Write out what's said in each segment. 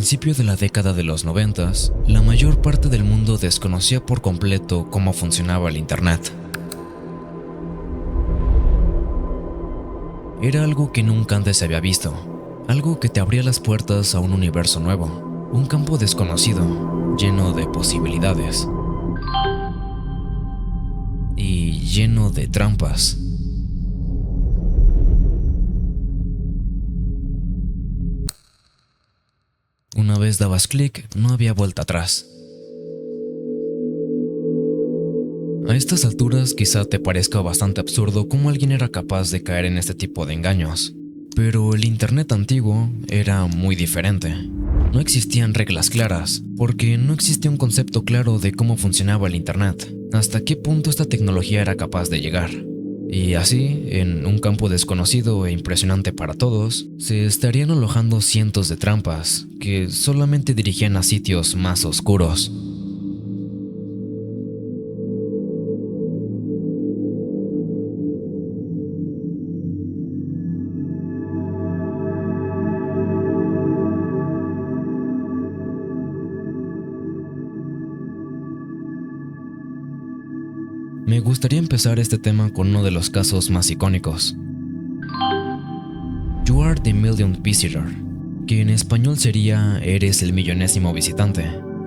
principio de la década de los 90, la mayor parte del mundo desconocía por completo cómo funcionaba el Internet. Era algo que nunca antes se había visto, algo que te abría las puertas a un universo nuevo, un campo desconocido, lleno de posibilidades y lleno de trampas. Una vez dabas clic, no había vuelta atrás. A estas alturas quizá te parezca bastante absurdo cómo alguien era capaz de caer en este tipo de engaños, pero el Internet antiguo era muy diferente. No existían reglas claras, porque no existía un concepto claro de cómo funcionaba el Internet, hasta qué punto esta tecnología era capaz de llegar. Y así, en un campo desconocido e impresionante para todos, se estarían alojando cientos de trampas que solamente dirigían a sitios más oscuros. Me gustaría empezar este tema con uno de los casos más icónicos. You Are the Millionth Visitor, que en español sería Eres el millonésimo visitante.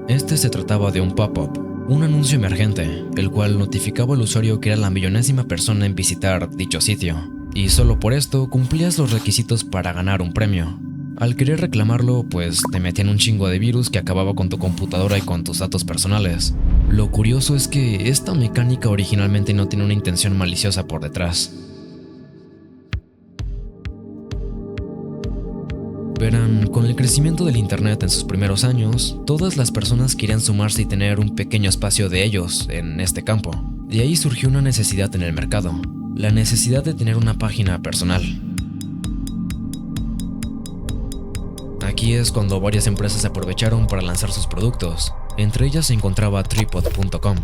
Este se trataba de un pop-up, un anuncio emergente, el cual notificaba al usuario que era la millonésima persona en visitar dicho sitio, y solo por esto cumplías los requisitos para ganar un premio. Al querer reclamarlo, pues te metían un chingo de virus que acababa con tu computadora y con tus datos personales. Lo curioso es que esta mecánica originalmente no tiene una intención maliciosa por detrás. Verán, con el crecimiento del Internet en sus primeros años, todas las personas querían sumarse y tener un pequeño espacio de ellos en este campo. De ahí surgió una necesidad en el mercado, la necesidad de tener una página personal. Aquí es cuando varias empresas se aprovecharon para lanzar sus productos. Entre ellas se encontraba Tripod.com.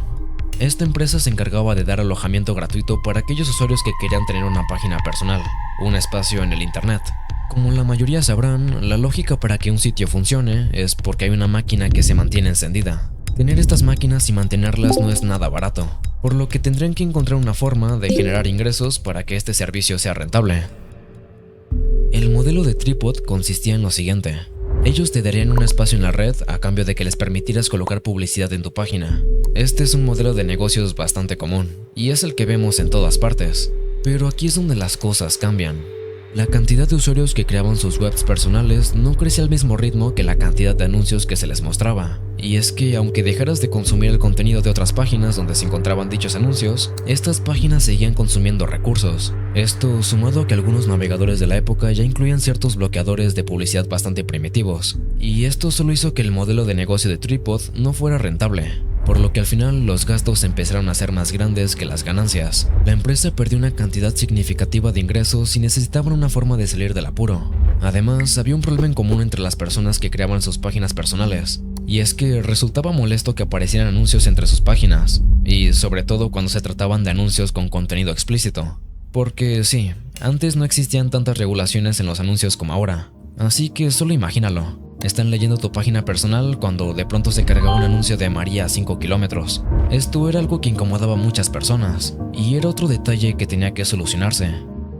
Esta empresa se encargaba de dar alojamiento gratuito para aquellos usuarios que querían tener una página personal, un espacio en el Internet. Como la mayoría sabrán, la lógica para que un sitio funcione es porque hay una máquina que se mantiene encendida. Tener estas máquinas y mantenerlas no es nada barato, por lo que tendrán que encontrar una forma de generar ingresos para que este servicio sea rentable. El modelo de Tripod consistía en lo siguiente. Ellos te darían un espacio en la red a cambio de que les permitieras colocar publicidad en tu página. Este es un modelo de negocios bastante común, y es el que vemos en todas partes. Pero aquí es donde las cosas cambian. La cantidad de usuarios que creaban sus webs personales no crecía al mismo ritmo que la cantidad de anuncios que se les mostraba. Y es que aunque dejaras de consumir el contenido de otras páginas donde se encontraban dichos anuncios, estas páginas seguían consumiendo recursos. Esto sumado a que algunos navegadores de la época ya incluían ciertos bloqueadores de publicidad bastante primitivos. Y esto solo hizo que el modelo de negocio de Tripod no fuera rentable, por lo que al final los gastos empezaron a ser más grandes que las ganancias. La empresa perdió una cantidad significativa de ingresos y necesitaban una forma de salir del apuro. Además, había un problema en común entre las personas que creaban sus páginas personales, y es que resultaba molesto que aparecieran anuncios entre sus páginas, y sobre todo cuando se trataban de anuncios con contenido explícito. Porque sí, antes no existían tantas regulaciones en los anuncios como ahora, así que solo imagínalo. Están leyendo tu página personal cuando de pronto se cargaba un anuncio de María a 5 kilómetros. Esto era algo que incomodaba a muchas personas, y era otro detalle que tenía que solucionarse.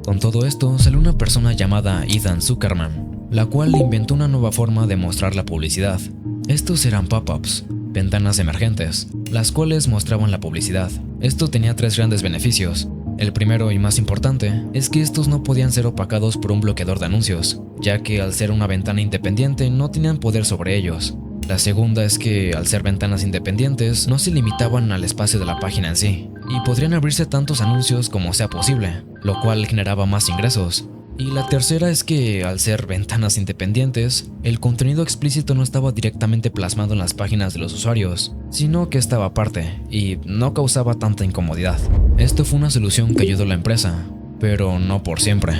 Con todo esto salió una persona llamada Ethan Zuckerman, la cual inventó una nueva forma de mostrar la publicidad. Estos eran pop-ups, ventanas emergentes, las cuales mostraban la publicidad. Esto tenía tres grandes beneficios. El primero y más importante es que estos no podían ser opacados por un bloqueador de anuncios, ya que al ser una ventana independiente no tenían poder sobre ellos. La segunda es que al ser ventanas independientes no se limitaban al espacio de la página en sí, y podrían abrirse tantos anuncios como sea posible, lo cual generaba más ingresos. Y la tercera es que, al ser ventanas independientes, el contenido explícito no estaba directamente plasmado en las páginas de los usuarios, sino que estaba aparte, y no causaba tanta incomodidad. Esto fue una solución que ayudó a la empresa, pero no por siempre.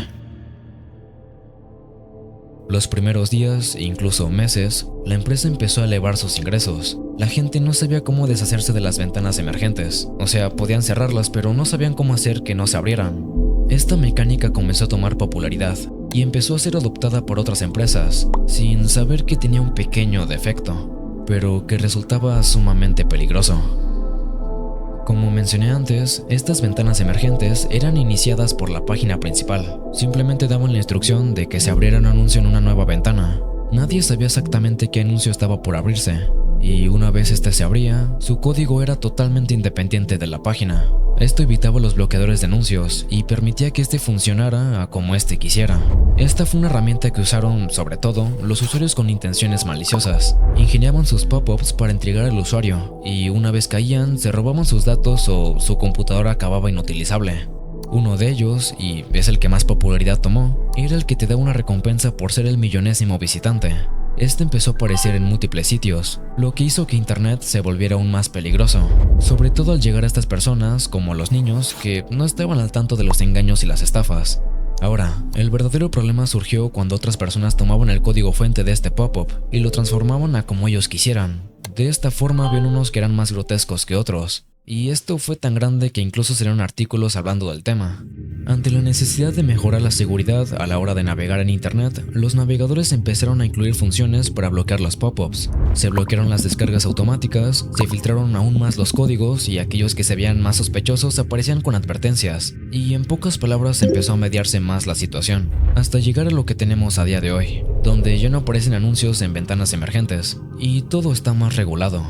Los primeros días, e incluso meses, la empresa empezó a elevar sus ingresos. La gente no sabía cómo deshacerse de las ventanas emergentes, o sea, podían cerrarlas, pero no sabían cómo hacer que no se abrieran. Esta mecánica comenzó a tomar popularidad, y empezó a ser adoptada por otras empresas, sin saber que tenía un pequeño defecto, pero que resultaba sumamente peligroso. Como mencioné antes, estas ventanas emergentes eran iniciadas por la página principal. Simplemente daban la instrucción de que se abriera un anuncio en una nueva ventana. Nadie sabía exactamente qué anuncio estaba por abrirse, y una vez este se abría, su código era totalmente independiente de la página. Esto evitaba los bloqueadores de anuncios y permitía que este funcionara a como este quisiera. Esta fue una herramienta que usaron, sobre todo, los usuarios con intenciones maliciosas. Ingeniaban sus pop-ups para intrigar al usuario, y una vez caían, se robaban sus datos o su computadora acababa inutilizable. Uno de ellos, y es el que más popularidad tomó, era el que te da una recompensa por ser el millonésimo visitante. Este empezó a aparecer en múltiples sitios, lo que hizo que Internet se volviera aún más peligroso, sobre todo al llegar a estas personas, como los niños, que no estaban al tanto de los engaños y las estafas. Ahora, el verdadero problema surgió cuando otras personas tomaban el código fuente de este pop-up y lo transformaban a como ellos quisieran. De esta forma habían unos que eran más grotescos que otros, y esto fue tan grande que incluso salieron artículos hablando del tema. Ante la necesidad de mejorar la seguridad a la hora de navegar en Internet, los navegadores empezaron a incluir funciones para bloquear los pop-ups. Se bloquearon las descargas automáticas, se filtraron aún más los códigos y aquellos que se veían más sospechosos aparecían con advertencias, y en pocas palabras empezó a mediarse más la situación, hasta llegar a lo que tenemos a día de hoy, donde ya no aparecen anuncios en ventanas emergentes, y todo está más regulado.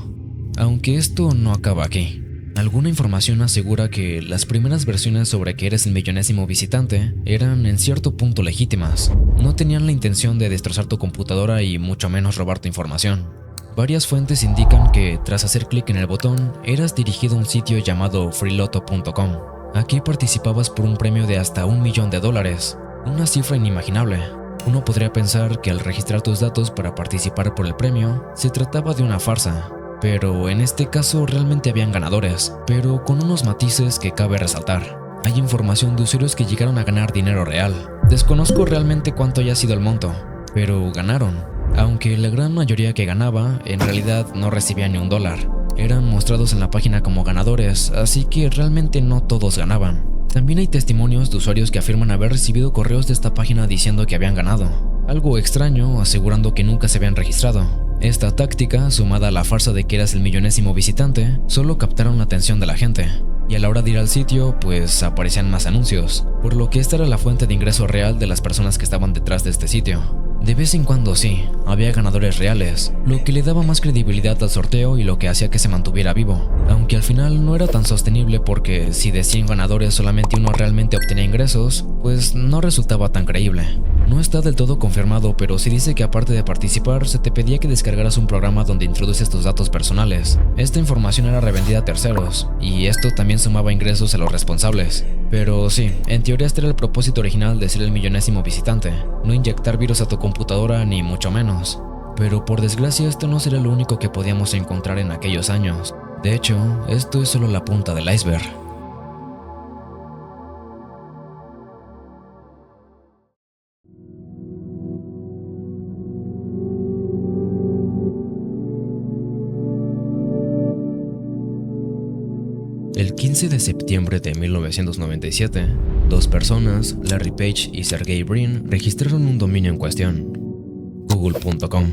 Aunque esto no acaba aquí. Alguna información asegura que las primeras versiones sobre que eres el millonésimo visitante eran en cierto punto legítimas. No tenían la intención de destrozar tu computadora y mucho menos robar tu información. Varias fuentes indican que tras hacer clic en el botón, eras dirigido a un sitio llamado freeloto.com. Aquí participabas por un premio de hasta $1.000.000, una cifra inimaginable. Uno podría pensar que al registrar tus datos para participar por el premio, se trataba de una farsa. Pero en este caso realmente habían ganadores, pero con unos matices que cabe resaltar. Hay información de usuarios que llegaron a ganar dinero real. Desconozco realmente cuánto haya sido el monto, pero ganaron. Aunque la gran mayoría que ganaba, en realidad no recibía ni $1. Eran mostrados en la página como ganadores, así que realmente no todos ganaban. También hay testimonios de usuarios que afirman haber recibido correos de esta página diciendo que habían ganado. Algo extraño, asegurando que nunca se habían registrado. Esta táctica, sumada a la farsa de que eras el millonésimo visitante, solo captaron la atención de la gente. Y a la hora de ir al sitio, pues aparecían más anuncios, por lo que esta era la fuente de ingreso real de las personas que estaban detrás de este sitio. De vez en cuando sí, había ganadores reales, lo que le daba más credibilidad al sorteo y lo que hacía que se mantuviera vivo, aunque al final no era tan sostenible porque si de 100 ganadores solamente uno realmente obtenía ingresos, pues no resultaba tan creíble. No está del todo confirmado, pero sí dice que aparte de participar, se te pedía que descargaras un programa donde introduces tus datos personales. Esta información era revendida a terceros, y esto también sumaba ingresos a los responsables. Pero sí, en teoría este era el propósito original de ser el millonésimo visitante, no inyectar virus a tu computadora ni mucho menos. Pero por desgracia esto no sería lo único que podíamos encontrar en aquellos años. De hecho, esto es solo la punta del iceberg. El 15 de septiembre de 1997, dos personas, Larry Page y Sergey Brin, registraron un dominio en cuestión, google.com.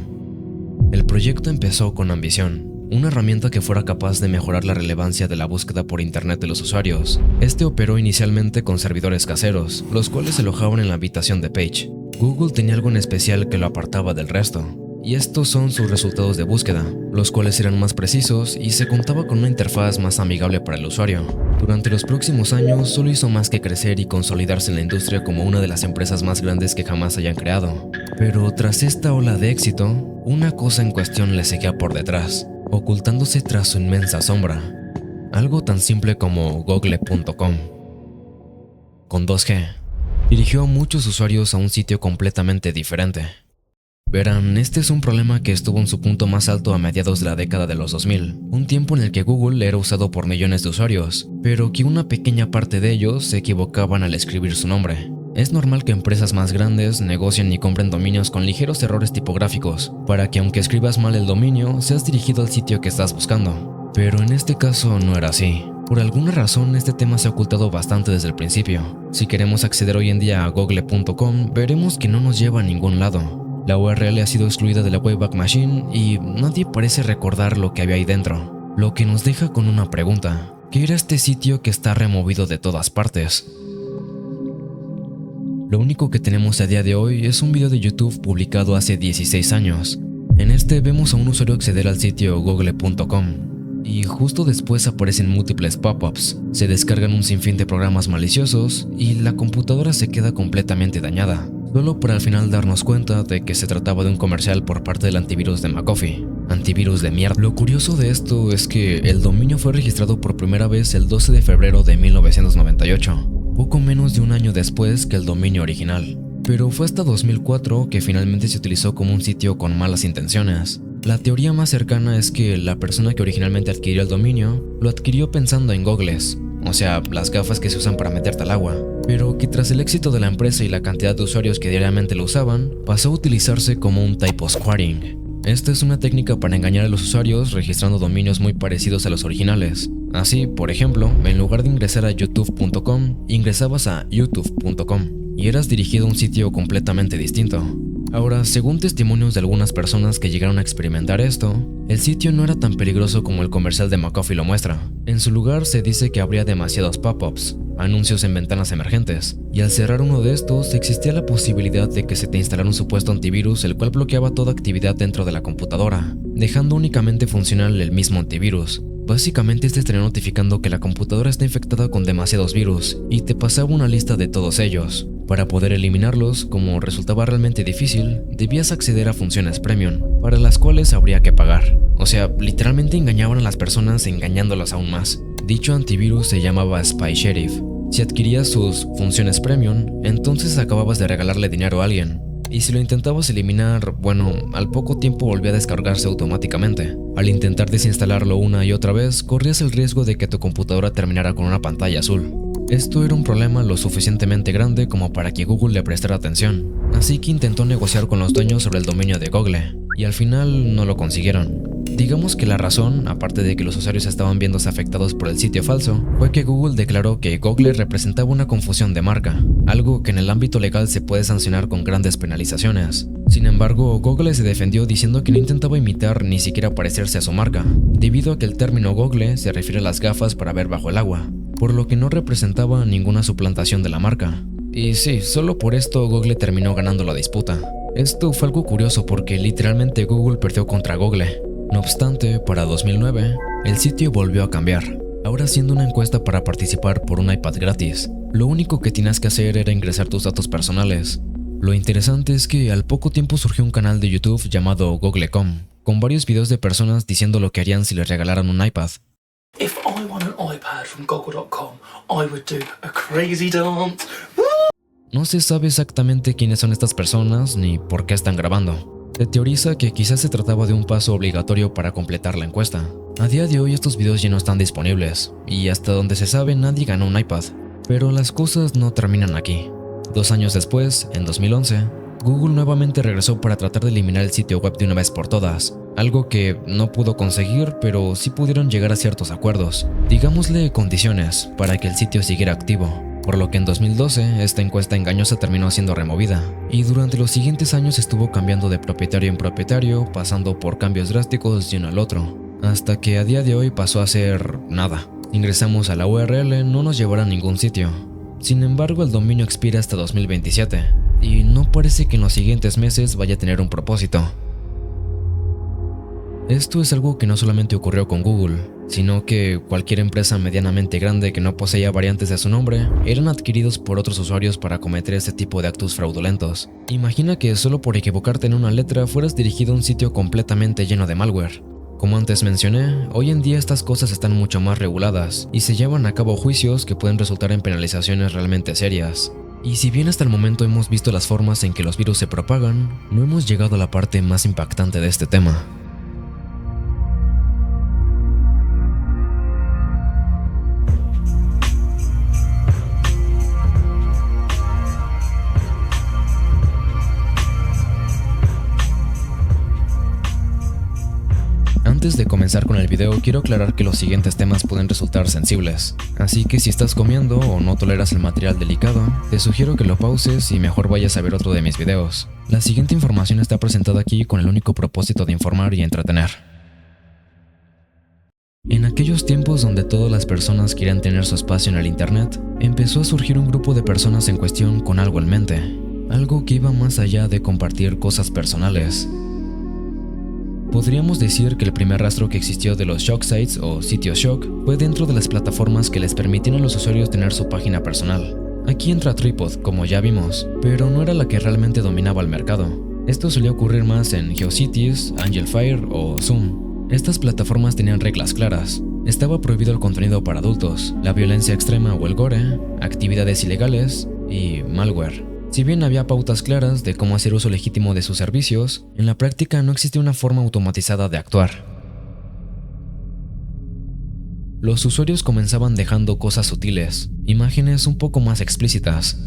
El proyecto empezó con ambición, una herramienta que fuera capaz de mejorar la relevancia de la búsqueda por internet de los usuarios. Este operó inicialmente con servidores caseros, los cuales se alojaban en la habitación de Page. Google tenía algo en especial que lo apartaba del resto. Y estos son sus resultados de búsqueda, los cuales eran más precisos y se contaba con una interfaz más amigable para el usuario. Durante los próximos años solo hizo más que crecer y consolidarse en la industria como una de las empresas más grandes que jamás hayan creado. Pero tras esta ola de éxito, una cosa en cuestión le seguía por detrás, ocultándose tras su inmensa sombra. Algo tan simple como google.com. Con 2G, dirigió a muchos usuarios a un sitio completamente diferente. Verán, este es un problema que estuvo en su punto más alto a mediados de la década de los 2000, un tiempo en el que Google era usado por millones de usuarios, pero que una pequeña parte de ellos se equivocaban al escribir su nombre. Es normal que empresas más grandes negocien y compren dominios con ligeros errores tipográficos, para que aunque escribas mal el dominio, seas dirigido al sitio que estás buscando. Pero en este caso no era así. Por alguna razón este tema se ha ocultado bastante desde el principio. Si queremos acceder hoy en día a google.com, veremos que no nos lleva a ningún lado. La URL ha sido excluida de la Wayback Machine y nadie parece recordar lo que había ahí dentro, lo que nos deja con una pregunta. ¿Qué era este sitio que está removido de todas partes? Lo único que tenemos a día de hoy es un video de YouTube publicado hace 16 años. En este vemos a un usuario acceder al sitio google.com. Y justo después aparecen múltiples pop-ups, se descargan un sinfín de programas maliciosos y la computadora se queda completamente dañada, solo para al final darnos cuenta de que se trataba de un comercial por parte del antivirus de McAfee. Antivirus de mierda. Lo curioso de esto es que el dominio fue registrado por primera vez el 12 de febrero de 1998, poco menos de un año después que el dominio original. Pero fue hasta 2004 que finalmente se utilizó como un sitio con malas intenciones. La teoría más cercana es que la persona que originalmente adquirió el dominio lo adquirió pensando en gogles, o sea, las gafas que se usan para meterte al agua, pero que tras el éxito de la empresa y la cantidad de usuarios que diariamente lo usaban, pasó a utilizarse como un typo squatting. Esta es una técnica para engañar a los usuarios registrando dominios muy parecidos a los originales. Así, por ejemplo, en lugar de ingresar a youtube.com, ingresabas a youtube.com y eras dirigido a un sitio completamente distinto. Ahora, según testimonios de algunas personas que llegaron a experimentar esto, el sitio no era tan peligroso como el comercial de McAfee lo muestra. En su lugar se dice que habría demasiados pop-ups, anuncios en ventanas emergentes, y al cerrar uno de estos existía la posibilidad de que se te instalara un supuesto antivirus el cual bloqueaba toda actividad dentro de la computadora, dejando únicamente funcional el mismo antivirus. Básicamente este estaría notificando que la computadora está infectada con demasiados virus y te pasaba una lista de todos ellos. Para poder eliminarlos, como resultaba realmente difícil, debías acceder a funciones premium, para las cuales habría que pagar. O sea, literalmente engañaban a las personas engañándolas aún más. Dicho antivirus se llamaba Spy Sheriff. Si adquirías sus funciones premium, entonces acababas de regalarle dinero a alguien. Y si lo intentabas eliminar, bueno, al poco tiempo volvía a descargarse automáticamente. Al intentar desinstalarlo una y otra vez, corrías el riesgo de que tu computadora terminara con una pantalla azul. Esto era un problema lo suficientemente grande como para que Google le prestara atención, así que intentó negociar con los dueños sobre el dominio de Google, y al final no lo consiguieron. Digamos que la razón, aparte de que los usuarios estaban viéndose afectados por el sitio falso, fue que Google declaró que Google representaba una confusión de marca, algo que en el ámbito legal se puede sancionar con grandes penalizaciones. Sin embargo, Google se defendió diciendo que no intentaba imitar ni siquiera parecerse a su marca, debido a que el término Google se refiere a las gafas para ver bajo el agua, por lo que no representaba ninguna suplantación de la marca. Y sí, solo por esto Google terminó ganando la disputa. Esto fue algo curioso porque literalmente Google perdió contra Google. No obstante, para 2009, el sitio volvió a cambiar, ahora haciendo una encuesta para participar por un iPad gratis. Lo único que tenías que hacer era ingresar tus datos personales. Lo interesante es que al poco tiempo surgió un canal de YouTube llamado Google.com, con varios videos de personas diciendo lo que harían si les regalaran un iPad. If I won an iPad from Google.com, I would do a crazy dance. No se sabe exactamente quiénes son estas personas ni por qué están grabando. Se teoriza que quizás se trataba de un paso obligatorio para completar la encuesta. A día de hoy estos videos ya no están disponibles, y hasta donde se sabe nadie ganó un iPad. Pero las cosas no terminan aquí. 2 años después, en 2011, Google nuevamente regresó para tratar de eliminar el sitio web de una vez por todas, algo que no pudo conseguir, pero sí pudieron llegar a ciertos acuerdos, digámosle condiciones, para que el sitio siguiera activo. Por lo que en 2012 esta encuesta engañosa terminó siendo removida, y durante los siguientes años estuvo cambiando de propietario en propietario, pasando por cambios drásticos de uno al otro, hasta que a día de hoy pasó a ser nada. Ingresamos a la URL, no nos llevará a ningún sitio. Sin embargo, el dominio expira hasta 2027, y no parece que en los siguientes meses vaya a tener un propósito. Esto es algo que no solamente ocurrió con Google, sino que cualquier empresa medianamente grande que no poseía variantes de su nombre eran adquiridos por otros usuarios para cometer este tipo de actos fraudulentos. Imagina que solo por equivocarte en una letra fueras dirigido a un sitio completamente lleno de malware. Como antes mencioné, hoy en día estas cosas están mucho más reguladas y se llevan a cabo juicios que pueden resultar en penalizaciones realmente serias. Y si bien hasta el momento hemos visto las formas en que los virus se propagan, no hemos llegado a la parte más impactante de este tema. Antes Antes de comenzar con el video, quiero aclarar que los siguientes temas pueden resultar sensibles, así que si estás comiendo o no toleras el material delicado, te sugiero que lo pauses y mejor vayas a ver otro de mis videos. La siguiente información está presentada aquí con el único propósito de informar y entretener. En aquellos tiempos donde todas las personas querían tener su espacio en el internet, empezó a surgir un grupo de personas en cuestión con algo en mente, algo que iba más allá de compartir cosas personales. Podríamos decir que el primer rastro que existió de los shock sites o sitios shock fue dentro de las plataformas que les permitían a los usuarios tener su página personal. Aquí entra Tripod, como ya vimos, pero no era la que realmente dominaba el mercado. Esto solía ocurrir más en GeoCities, Angelfire o Zoom. Estas plataformas tenían reglas claras. Estaba prohibido el contenido para adultos, la violencia extrema o el gore, actividades ilegales y malware. Si bien había pautas claras de cómo hacer uso legítimo de sus servicios, en la práctica no existía una forma automatizada de actuar. Los usuarios comenzaban dejando cosas sutiles, imágenes un poco más explícitas.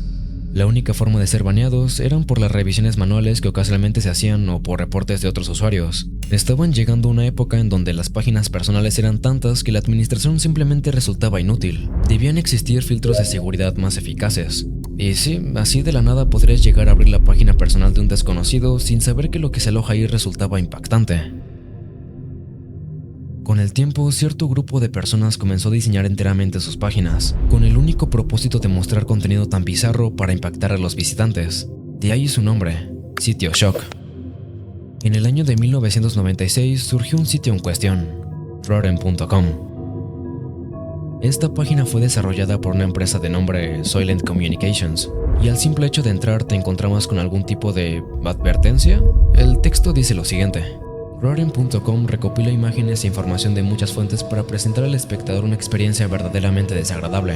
La única forma de ser baneados eran por las revisiones manuales que ocasionalmente se hacían o por reportes de otros usuarios. Estaban llegando a una época en donde las páginas personales eran tantas que la administración simplemente resultaba inútil. Debían existir filtros de seguridad más eficaces. Y sí, así de la nada podrías llegar a abrir la página personal de un desconocido sin saber que lo que se aloja ahí resultaba impactante. Con el tiempo, cierto grupo de personas comenzó a diseñar enteramente sus páginas, con el único propósito de mostrar contenido tan bizarro para impactar a los visitantes. De ahí su nombre, Sitio Shock. En el año de 1996 surgió un sitio en cuestión, Rotten.com. Esta página fue desarrollada por una empresa de nombre Soylent Communications, y al simple hecho de entrar te encontrabas con algún tipo de advertencia. El texto dice lo siguiente: Rotten.com recopila imágenes e información de muchas fuentes para presentar al espectador una experiencia verdaderamente desagradable.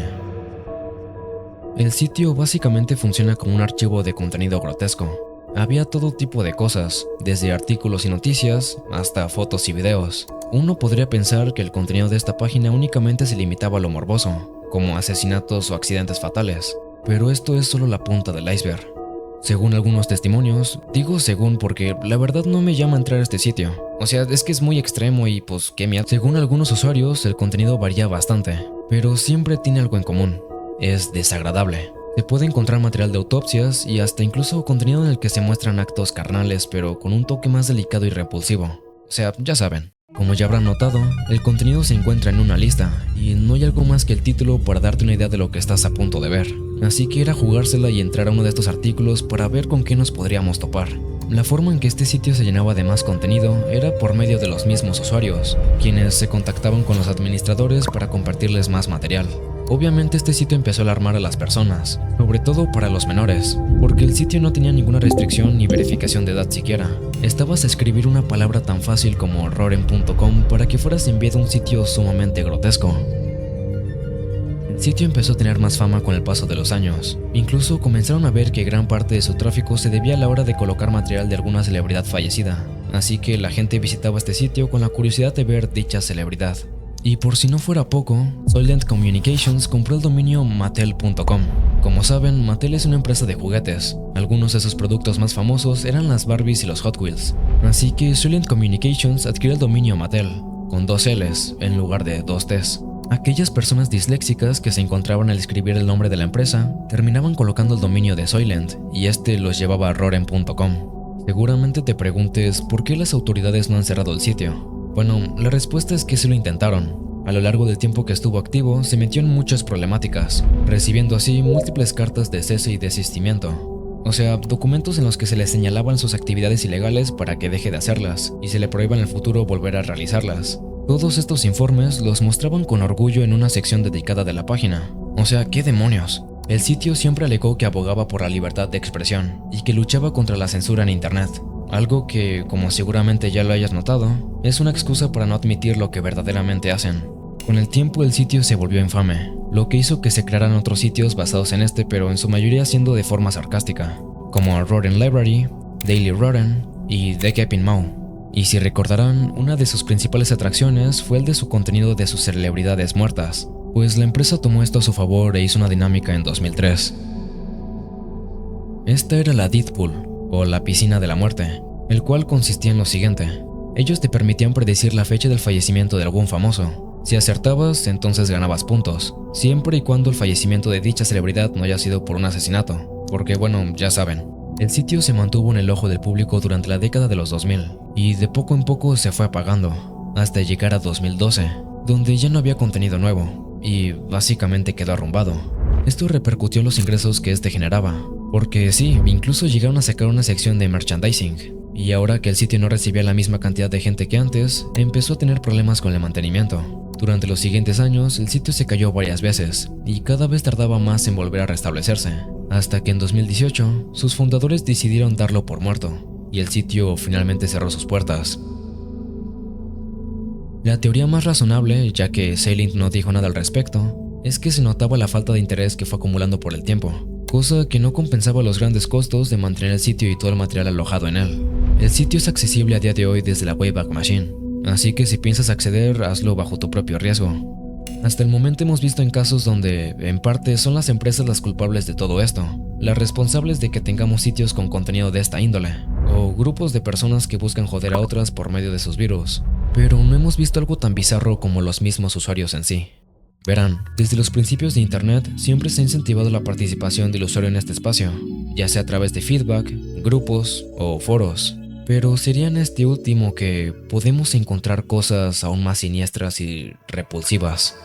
El sitio básicamente funciona como un archivo de contenido grotesco. Había todo tipo de cosas, desde artículos y noticias hasta fotos y videos. Uno podría pensar que el contenido de esta página únicamente se limitaba a lo morboso, como asesinatos o accidentes fatales, pero esto es solo la punta del iceberg. Según algunos testimonios, digo según porque la verdad no me llama a entrar a este sitio. O sea, es que es muy extremo y pues qué miedo. Según algunos usuarios, el contenido varía bastante, pero siempre tiene algo en común: es desagradable. Se puede encontrar material de autopsias y hasta incluso contenido en el que se muestran actos carnales, pero con un toque más delicado y repulsivo. O sea, ya saben. Como ya habrán notado, el contenido se encuentra en una lista, y no hay algo más que el título para darte una idea de lo que estás a punto de ver. Así que era jugársela y entrar a uno de estos artículos para ver con qué nos podríamos topar. La forma en que este sitio se llenaba de más contenido era por medio de los mismos usuarios, quienes se contactaban con los administradores para compartirles más material. Obviamente este sitio empezó a alarmar a las personas, sobre todo para los menores, porque el sitio no tenía ninguna restricción ni verificación de edad siquiera. Estabas a escribir una palabra tan fácil como Rotten.com para que fueras enviado a un sitio sumamente grotesco. El sitio empezó a tener más fama con el paso de los años. Incluso comenzaron a ver que gran parte de su tráfico se debía a la hora de colocar material de alguna celebridad fallecida, así que la gente visitaba este sitio con la curiosidad de ver dicha celebridad. Y por si no fuera poco, Soylent Communications compró el dominio Mattel.com. Como saben, Mattel es una empresa de juguetes. Algunos de sus productos más famosos eran las Barbies y los Hot Wheels. Así que Soylent Communications adquirió el dominio Mattel, con 2 L's en lugar de 2 T's. Aquellas personas disléxicas que se encontraban al escribir el nombre de la empresa terminaban colocando el dominio de Soylent y este los llevaba a Rotten.com. Seguramente te preguntes por qué las autoridades no han cerrado el sitio. Bueno, la respuesta es que sí lo intentaron. A lo largo del tiempo que estuvo activo, se metió en muchas problemáticas, recibiendo así múltiples cartas de cese y desistimiento. O sea, documentos en los que se le señalaban sus actividades ilegales para que deje de hacerlas, y se le prohíba en el futuro volver a realizarlas. Todos estos informes los mostraban con orgullo en una sección dedicada de la página. O sea, ¿qué demonios? El sitio siempre alegó que abogaba por la libertad de expresión, y que luchaba contra la censura en internet. Algo que, como seguramente ya lo hayas notado, es una excusa para no admitir lo que verdaderamente hacen. Con el tiempo el sitio se volvió infame, lo que hizo que se crearan otros sitios basados en este, pero en su mayoría siendo de forma sarcástica, como Rotten Library, Daily Rotten y The Gaping Maw. Y si recordarán, una de sus principales atracciones fue el de su contenido de sus celebridades muertas, pues la empresa tomó esto a su favor e hizo una dinámica en 2003. Esta era la Death Pool, o la piscina de la muerte, el cual consistía en lo siguiente: Ellos te permitían predecir la fecha del fallecimiento de algún famoso. Si acertabas, entonces ganabas puntos, siempre y cuando el fallecimiento de dicha celebridad no haya sido por un asesinato, porque bueno, ya saben. El sitio se mantuvo en el ojo del público durante la década de los 2000 y de poco en poco se fue apagando, hasta llegar a 2012, donde ya no había contenido nuevo y básicamente quedó arrumbado. Esto repercutió en los ingresos que este generaba, porque sí, incluso llegaron a sacar una sección de merchandising, y ahora que el sitio no recibía la misma cantidad de gente que antes, empezó a tener problemas con el mantenimiento. Durante los siguientes años, el sitio se cayó varias veces y cada vez tardaba más en volver a restablecerse, hasta que en 2018 sus fundadores decidieron darlo por muerto y el sitio finalmente cerró sus puertas. La teoría más razonable, ya que Sailing no dijo nada al respecto, es que se notaba la falta de interés que fue acumulando por el tiempo, cosa que no compensaba los grandes costos de mantener el sitio y todo el material alojado en él. El sitio es accesible a día de hoy desde la Wayback Machine, así que si piensas acceder, hazlo bajo tu propio riesgo. Hasta el momento hemos visto en casos donde, en parte, son las empresas las culpables de todo esto, las responsables de que tengamos sitios con contenido de esta índole, o grupos de personas que buscan joder a otras por medio de sus virus, pero no hemos visto algo tan bizarro como los mismos usuarios en sí. Verán, desde los principios de Internet siempre se ha incentivado la participación del usuario en este espacio, ya sea a través de feedback, grupos o foros. Pero sería en este último que podemos encontrar cosas aún más siniestras y repulsivas.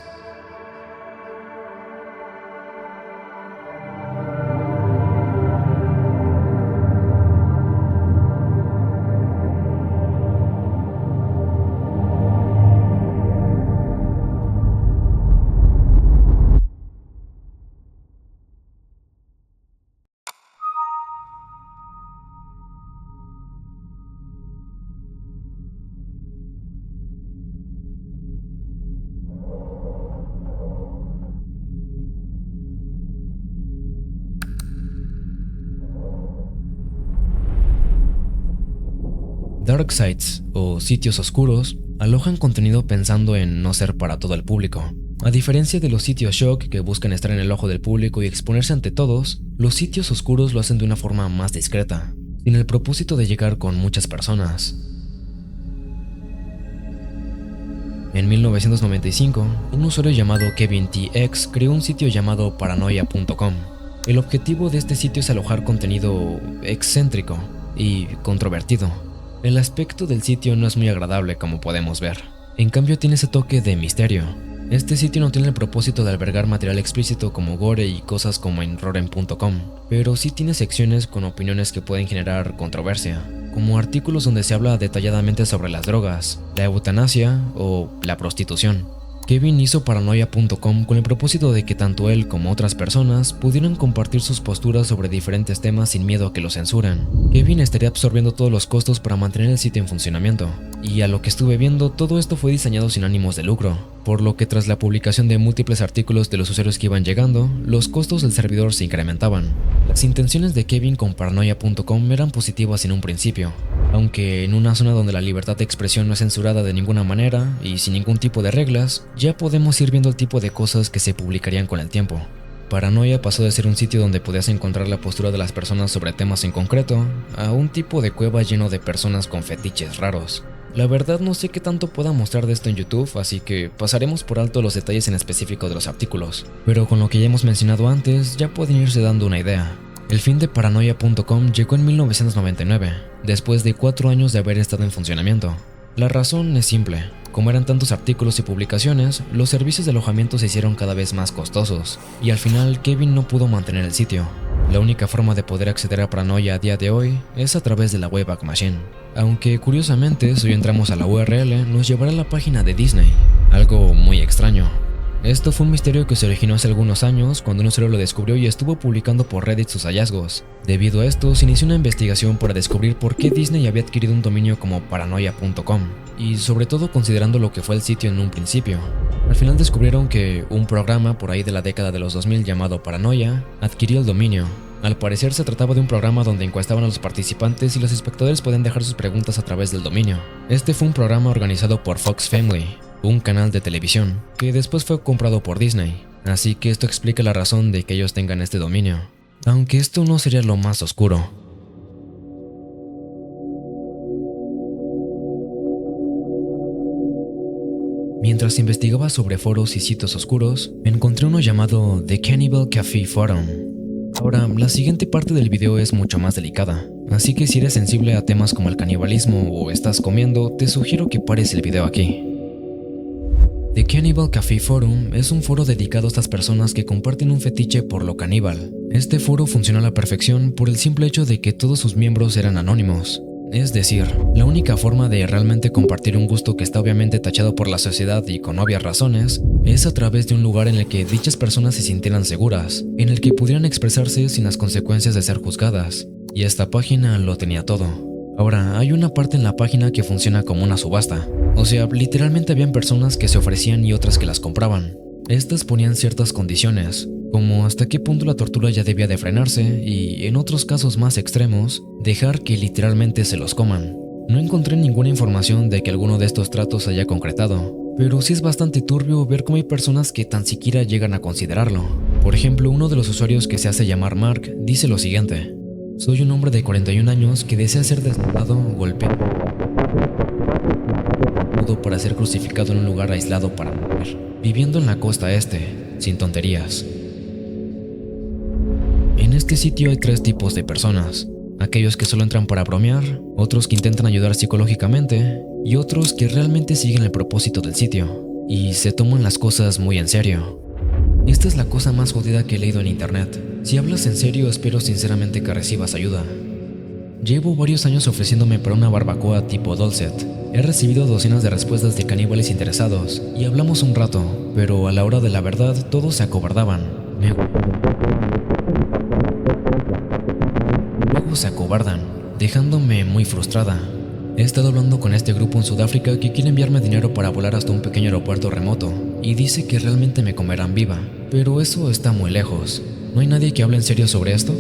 Dark sites, o sitios oscuros, alojan contenido pensando en no ser para todo el público. A diferencia de los sitios shock que buscan estar en el ojo del público y exponerse ante todos, los sitios oscuros lo hacen de una forma más discreta, sin el propósito de llegar con muchas personas. En 1995, un usuario llamado Kevin TX creó un sitio llamado Paranoia.com. El objetivo de este sitio es alojar contenido excéntrico y controvertido. El aspecto del sitio no es muy agradable, como podemos ver. En cambio tiene ese toque de misterio. Este sitio no tiene el propósito de albergar material explícito como gore y cosas como en Rotten.com, pero sí tiene secciones con opiniones que pueden generar controversia, como artículos donde se habla detalladamente sobre las drogas, la eutanasia o la prostitución. Kevin hizo Paranoia.com con el propósito de que tanto él como otras personas pudieran compartir sus posturas sobre diferentes temas sin miedo a que lo censuren. Kevin estaría absorbiendo todos los costos para mantener el sitio en funcionamiento, y a lo que estuve viendo, todo esto fue diseñado sin ánimos de lucro, por lo que tras la publicación de múltiples artículos de los usuarios que iban llegando, los costos del servidor se incrementaban. Las intenciones de Kevin con Paranoia.com eran positivas en un principio, aunque en una zona donde la libertad de expresión no es censurada de ninguna manera y sin ningún tipo de reglas, ya podemos ir viendo el tipo de cosas que se publicarían con el tiempo. Paranoia pasó de ser un sitio donde podías encontrar la postura de las personas sobre temas en concreto, a un tipo de cueva lleno de personas con fetiches raros. La verdad no sé qué tanto pueda mostrar de esto en YouTube, así que pasaremos por alto los detalles en específico de los artículos, pero con lo que ya hemos mencionado antes, ya pueden irse dando una idea. El fin de Paranoia.com llegó en 1999, después de 4 años de haber estado en funcionamiento. La razón es simple. Como eran tantos artículos y publicaciones, los servicios de alojamiento se hicieron cada vez más costosos, y al final Kevin no pudo mantener el sitio. La única forma de poder acceder a Paranoia a día de hoy es a través de la Wayback Machine. Aunque curiosamente, si hoy entramos a la URL, nos llevará a la página de Disney, algo muy extraño. Esto fue un misterio que se originó hace algunos años cuando un usuario lo descubrió y estuvo publicando por Reddit sus hallazgos. Debido a esto, se inició una investigación para descubrir por qué Disney había adquirido un dominio como Paranoia.com, y sobre todo considerando lo que fue el sitio en un principio. Al final descubrieron que un programa por ahí de la década de los 2000 llamado Paranoia adquirió el dominio. Al parecer se trataba de un programa donde encuestaban a los participantes y los espectadores podían dejar sus preguntas a través del dominio. Este fue un programa organizado por Fox Family, un canal de televisión, que después fue comprado por Disney, así que esto explica la razón de que ellos tengan este dominio. Aunque esto no sería lo más oscuro. mientras investigaba sobre foros y sitios oscuros, encontré uno llamado The Cannibal Café Forum. Ahora, la siguiente parte del video es mucho más delicada, así que si eres sensible a temas como el canibalismo o estás comiendo, te sugiero que pares el video aquí. The Cannibal Café Forum es un foro dedicado a estas personas que comparten un fetiche por lo caníbal. Este foro funciona a la perfección por el simple hecho de que todos sus miembros eran anónimos. Es decir, la única forma de realmente compartir un gusto que está obviamente tachado por la sociedad y con obvias razones, es a través de un lugar en el que dichas personas se sintieran seguras, en el que pudieran expresarse sin las consecuencias de ser juzgadas. Y esta página lo tenía todo. Ahora, hay una parte en la página que funciona como una subasta. O sea, literalmente habían personas que se ofrecían y otras que las compraban. Estas ponían ciertas condiciones, como hasta qué punto la tortura ya debía de frenarse y, en otros casos más extremos, dejar que literalmente se los coman. No encontré ninguna información de que alguno de estos tratos haya concretado, pero sí es bastante turbio ver cómo hay personas que tan siquiera llegan a considerarlo. Por ejemplo, uno de los usuarios que se hace llamar Mark dice lo siguiente: soy un hombre de 41 años que desea ser desnudado, golpeado para ser crucificado en un lugar aislado para morir, viviendo en la costa este, sin tonterías. En este sitio hay tres tipos de personas: aquellos que solo entran para bromear, otros que intentan ayudar psicológicamente y otros que realmente siguen el propósito del sitio y se toman las cosas muy en serio. Esta es la cosa más jodida que he leído en internet. Si hablas en serio, espero sinceramente que recibas ayuda. Llevo varios años ofreciéndome para una barbacoa tipo Dolcet. He recibido docenas de respuestas de caníbales interesados y hablamos un rato, pero a la hora de la verdad todos se acobardaban. Luego se acobardan, dejándome muy frustrada. He estado hablando con este grupo en Sudáfrica que quiere enviarme dinero para volar hasta un pequeño aeropuerto remoto y dice que realmente me comerán viva, pero eso está muy lejos. ¿No hay nadie que hable en serio sobre esto?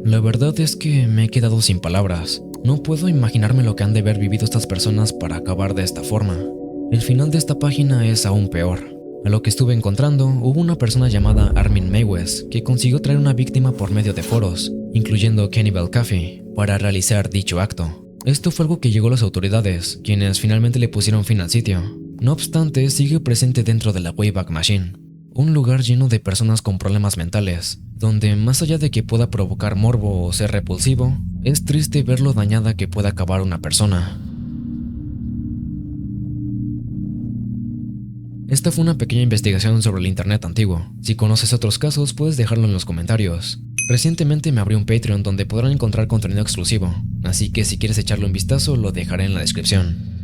La verdad es que me he quedado sin palabras. No puedo imaginarme lo que han de haber vivido estas personas para acabar de esta forma. El final de esta página es aún peor. A lo que estuve encontrando, hubo una persona llamada Armin Meiwes que consiguió traer una víctima por medio de foros, incluyendo Cannibal Café, para realizar dicho acto. Esto fue algo que llegó a las autoridades, quienes finalmente le pusieron fin al sitio. No obstante, sigue presente dentro de la Wayback Machine, un lugar lleno de personas con problemas mentales, donde más allá de que pueda provocar morbo o ser repulsivo, es triste ver lo dañada que puede acabar una persona. Esta fue una pequeña investigación sobre el internet antiguo. Si conoces otros casos, puedes dejarlo en los comentarios. Recientemente me abrí un Patreon donde podrán encontrar contenido exclusivo, así que si quieres echarle un vistazo, lo dejaré en la descripción.